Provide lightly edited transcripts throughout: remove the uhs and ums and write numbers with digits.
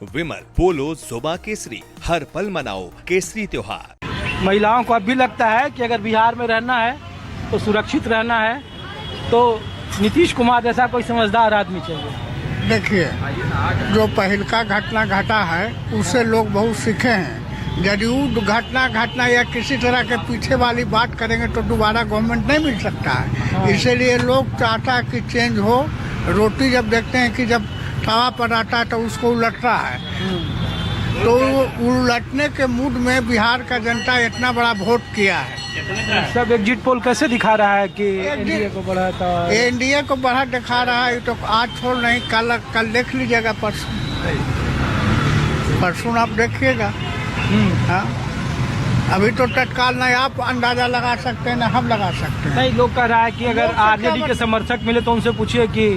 विमल, पोलो, जोबा केसरी, हर पल मनाओ केसरी त्योहार। महिलाओं को अब भी लगता है कि अगर बिहार में रहना है तो सुरक्षित रहना है तो नीतीश कुमार जैसा कोई समझदार आदमी चाहिए। देखिए, जो पहिलका घटना घटा है उससे लोग बहुत सीखे हैं। जदयू घटना या किसी तरह के पीछे वाली बात करेंगे तो दोबारा गवर्नमेंट नहीं मिल सकता है। इसीलिए लोग चाहता है कि चेंज हो। रोटी जब देखते हैं कि जब तवा पर आता है तो उसको उलटता है, तो उलटने के मूड में बिहार का जनता इतना बड़ा वोट किया है। सब एग्जिट पोल कैसे दिखा रहा है कि एनडीए को बढ़ाता है? एनडीए को बढ़ा दिखा रहा है, तो आज छोड़ नहीं, कल देख लीजिएगा, परसों आप देखिएगा। हाँ, अभी तो तत्काल नहीं आप अंदाजा लगा सकते हैं ना हम लगा सकते हैं। नहीं, लोग कह रहा है कि अगर आरजेडी के समर्थक मिले तो उनसे पूछिए कि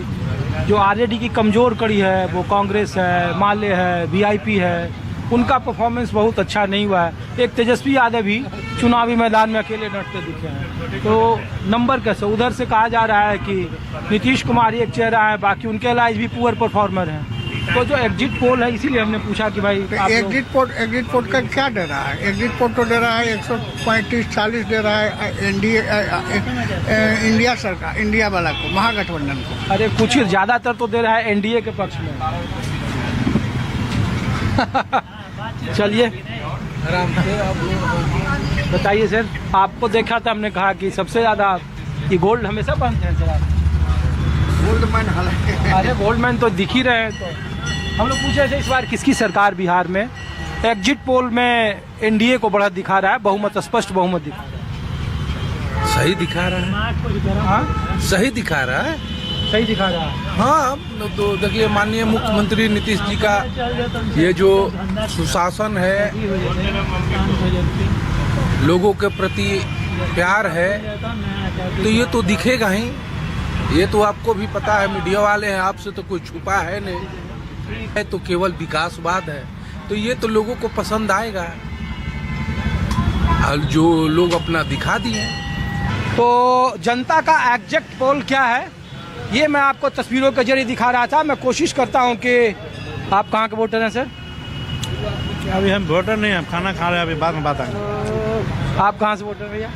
जो आरजेडी की कमजोर कड़ी है वो कांग्रेस है, माले है, वीआईपी है, उनका परफॉर्मेंस बहुत अच्छा नहीं हुआ है। एक तेजस्वी यादव भी चुनावी मैदान में अकेले डटते दिखे हैं, तो नंबर कैसे? उधर से कहा जा रहा है कि नीतीश कुमार एक चेहरा है, बाकी उनके अलावा भी पुअर परफॉर्मर हैं। तो जो एग्जिट पोल है, इसीलिए हमने पूछा कि भाई एग्जिट पोल का क्या दे रहा है? एग्जिट पोल तो दे रहा है 135-40 दे रहा है इंडिया सरकार, इंडिया वाला को, महागठबंधन को। अरे कुछ ही ज्यादातर तो दे रहा है एनडीए के पक्ष में। चलिए आराम से आप बताइए सर, आपको देखा था, हमने कहा कि सबसे ज्यादा ये गोल्ड हमेशा पहनते हैं सर आप? गोल्डमैन। अरे गोल्डमैन तो दिख ही रहे हैं। तो हम लोग पूछे थे इस बार किसकी सरकार बिहार में? एग्जिट पोल में एनडीए को बढ़त दिखा रहा है, बहुमत, स्पष्ट बहुमत दिखा रहा है। सही दिखा रहा है। हाँ, सही दिखा रहा है। सही दिखा रहा है। हाँ, तो देखिए, माननीय मुख्यमंत्री नीतीश जी का ये जो सुशासन है, लोगों के प्रति प्यार है, तो ये तो दिखेगा ही। ये तो आपको भी पता है, मीडिया वाले हैं, आपसे तो कोई छुपा है नहीं, है तो केवल विकासवाद है, तो ये तो लोगों को पसंद आएगा। और जो लोग अपना दिखा दिए। तो जनता का एग्जैक्ट पोल क्या है ये मैं आपको तस्वीरों के जरिए दिखा रहा था। मैं कोशिश करता हूं कि आप कहाँ के वोटर हैं सर? अभी हम वोटर नहीं, हम खाना खा रहे हैं, अभी बाद में बात आएंगे। आप कहाँ से वोटर भैया?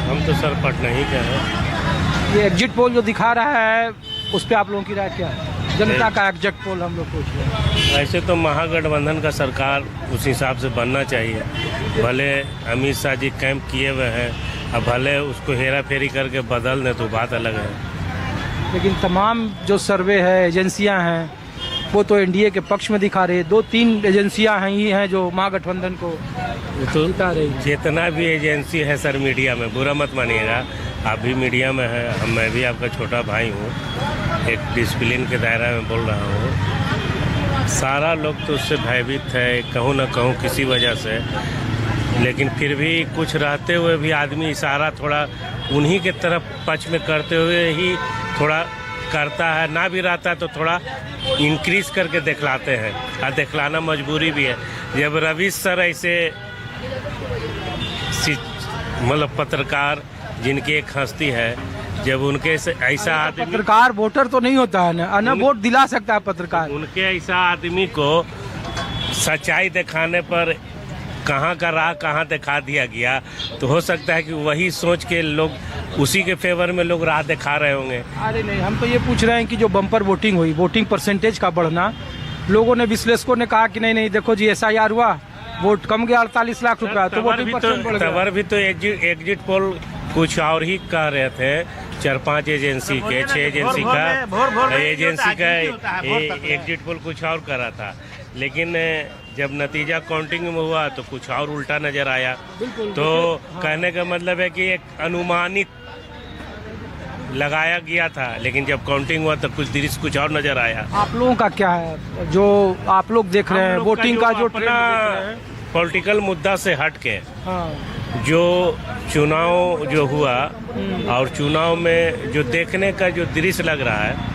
हम तो सर पटना ही के हैं। ये एग्जिट पोल जो दिखा रहा है उस पर आप लोगों की राय क्या है? जनता का एग्जैक्ट पोल हम लोग पूछ रहे हैं। ऐसे तो महागठबंधन का सरकार उस हिसाब से बनना चाहिए। भले अमित शाह जी कैंप किए हुए हैं, अब भले उसको हेरा फेरी करके बदल दें तो बात अलग है। लेकिन तमाम जो सर्वे है, एजेंसियां हैं, वो तो एनडीए के पक्ष में दिखा रहे हैं। 2-3 एजेंसियां हैं ही हैं जो महागठबंधन को तो दिखा रही हैं। जितना भी एजेंसी है सर मीडिया में, बुरा मत मानिएगा, आप भी मीडिया में है, मैं भी आपका छोटा भाई हूँ, एक डिसिप्लिन के दायरा में बोल रहा हूँ। सारा लोग तो उससे भयभीत है, कहूँ न कहूँ किसी वजह से, लेकिन फिर भी कुछ रहते हुए भी आदमी इशारा थोड़ा उन्हीं के तरफ पक्ष में करते हुए ही थोड़ा करता है, ना भी रहता है तो थोड़ा इंक्रीज करके दिखलाते हैं, और दिखलाना मजबूरी भी है। जब रवि सर ऐसे मतलब पत्रकार जिनकी एक हस्ती है, जब उनके से ऐसा आदमी, पत्रकार वोटर तो नहीं होता है ना, वोट दिला सकता है पत्रकार। उनके ऐसा आदमी को सच्चाई दिखाने पर कहाँ का राह कहाँ दिखा दिया गया, तो हो सकता है कि वही सोच के लोग उसी के फेवर में लोग राह दिखा रहे होंगे। अरे नहीं, हम तो ये पूछ रहे हैं कि जो बम्पर वोटिंग हुई, वोटिंग परसेंटेज का बढ़ना, लोगों ने, विश्लेषकों ने कहा कि नहीं देखो जी SIR हुआ, वोट कम गया 48 लाख रुपया, तो वोटिंग परसेंट बढ़ गया। तबर भी तो एग्जिट पोल कुछ और ही कह रहे थे, 4-5 एजेंसी के, 6 एजेंसी का एग्जिट पोल कुछ और कर रहा था, लेकिन जब नतीजा काउंटिंग में हुआ तो कुछ और उल्टा नजर आया। तो कहने का मतलब है कि एक अनुमानित लगाया गया था, लेकिन जब काउंटिंग हुआ तो कुछ दृश्य कुछ और नजर आया। आप लोगों का क्या है जो आप लोग देख रहे हैं, वोटिंग का जो पॉलिटिकल मुद्दा से हट के, हाँ, जो चुनाव जो हुआ और चुनाव में जो देखने का जो दृश्य लग रहा है,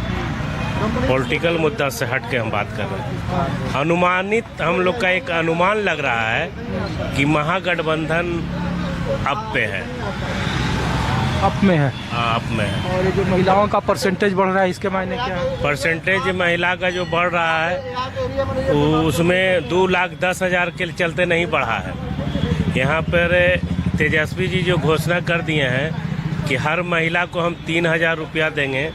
पॉलिटिकल मुद्दा से हट के हम बात कर रहे हैं। अनुमानित हम लोग का एक अनुमान लग रहा है कि महागठबंधन अब पे है। अप में है। आप में है। और ये जो महिलाओं का परसेंटेज बढ़ रहा है, इसके मायने क्या है? परसेंटेज महिला का जो बढ़ रहा है उसमें 2,10,000 के चलते नहीं बढ़ा है। यहाँ पर तेजस्वी जी जो घोषणा कर दिए हैं कि हर महिला को हम 3,000 रुपया देंगे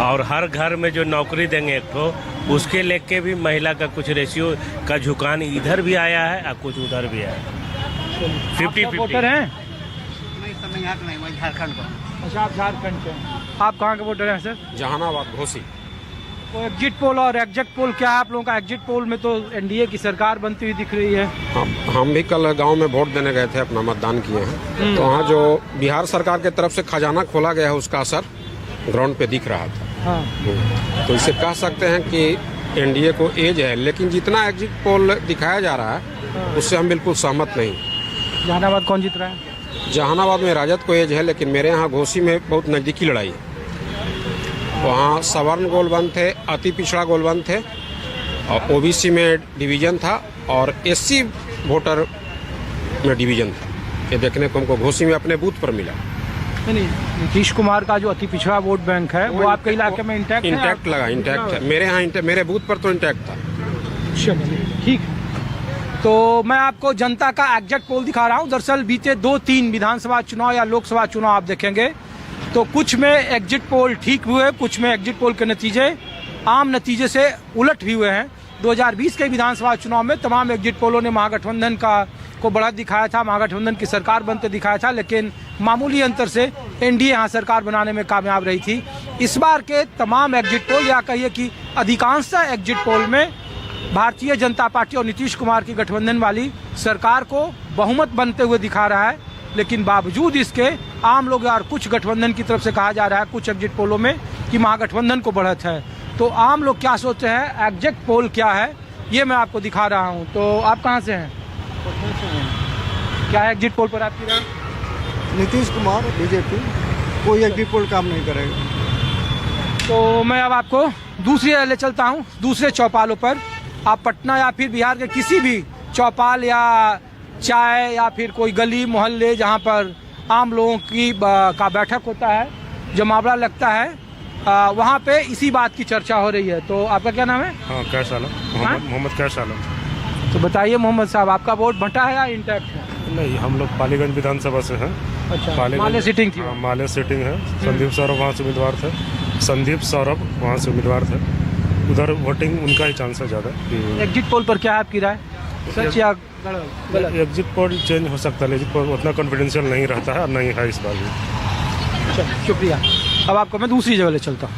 और हर घर में जो नौकरी देंगे एक ठो, उसके लेके भी महिला का कुछ रेशियो का झुकान इधर भी आया है और कुछ उधर भी आया है। 50-50 वोटर हैं? नहीं सर, नहीं यहाँ नहीं, मैं झारखंड का। अच्छा, आप झारखंड के हैं। आप कहाँ के वोटर हैं सर? जहानाबाद घोसी। तो एग्जिट पोल और एग्जिट पोल क्या है आप लोगों का? एग्जिट पोल में तो एनडीए की सरकार बनती हुई दिख रही है। हम भी कल गांव में वोट देने गए थे, अपना मतदान किए हैं। तो वहाँ जो बिहार सरकार की तरफ से खजाना खोला गया है उसका असर ग्राउंड पे दिख रहा था। हाँ। तो इसे कह सकते हैं कि एनडीए को एज है, लेकिन जितना एग्जिट पोल दिखाया जा रहा है उससे हम बिल्कुल सहमत नहीं। जहानाबाद कौन जीत रहा है? जहानाबाद में राजद को एज है, लेकिन मेरे यहाँ घोसी में बहुत नज़दीकी लड़ाई है। वहाँ सवर्ण गोलबंद थे, अति पिछड़ा गोलबंद थे, और ओबीसी में डिवीजन था और एससी वोटर में डिवीजन था। ये देखने को हमको घोसी में अपने बूथ पर मिला। नहीं, नीतीश कुमार का जो अति पिछड़ा वोट बैंक है वो आपके इलाके में इंटैक्ट लगा, इंटैक्ट है। मेरे यहाँ मेरे बूथ पर तो इंटैक्ट था। चलिए ठीक है। तो मैं आपको जनता का एग्जिट पोल दिखा रहा हूँ। दरअसल बीते 2-3 विधानसभा चुनाव या लोकसभा चुनाव आप देखेंगे तो कुछ में एग्जिट पोल ठीक हुए, कुछ में एग्जिट पोल के नतीजे आम नतीजे से उलट भी हुए हैं। 2020 के विधानसभा चुनाव में तमाम एग्जिट पोलों ने महागठबंधन को बढ़त दिखाया था, महागठबंधन की सरकार बनते दिखाया था, लेकिन मामूली अंतर से एनडीए यहाँ सरकार बनाने में कामयाब रही थी। इस बार के तमाम एग्जिट पोल या कहिए कि अधिकांशतः एग्जिट पोल में भारतीय जनता पार्टी और नीतीश कुमार की गठबंधन वाली सरकार को बहुमत बनते हुए दिखा रहा है। लेकिन बावजूद इसके आम लोग यार कुछ गठबंधन की तरफ से कहा जा रहा है कुछ एग्जिट पोलों में कि महागठबंधन को बढ़त है। तो आम लोग क्या सोचते हैं, एग्जिट पोल क्या है, ये मैं आपको दिखा रहा हूँ। तो आप कहाँ से हैं? क्या है एग्जिट पोल पर आपकी राय? नीतीश कुमार बीजेपी कोई एग्जिट पोल काम नहीं करेगा। तो मैं अब आपको दूसरी ले चलता हूँ, दूसरे चौपालों पर। आप पटना या फिर बिहार के किसी भी चौपाल या चाय या फिर कोई गली मोहल्ले जहाँ पर आम लोगों की का बैठक होता है, जमावड़ा लगता है, वहाँ पे इसी बात की चर्चा हो रही है। तो आपका क्या नाम है? हाँ, कैश आलम, मोहम्मद कैश आलम। तो बताइए मोहम्मद साहब, आपका वोट बंटा है या इंटैक्ट है? नहीं, हम लोग पालीगंज विधानसभा से हैं। अच्छा, माले सीटिंग थी? माले सीटिंग है। संदीप सौरभ वहाँ से उम्मीदवार थे। संदीप सौरभ वहाँ से उम्मीदवार थे। उधर वोटिंग उनका ही चांस है ज़्यादा। एग्जिट पोल पर क्या है आपकी राय, सच या गलत? एग्जिट पोल चेंज हो सकता है, एग्जिट पोल उतना कॉन्फिडेंशियल नहीं रहता है और नहीं है इस बार भी। चलो शुक्रिया। अब आपको मैं दूसरी जगह ले चलता हूँ।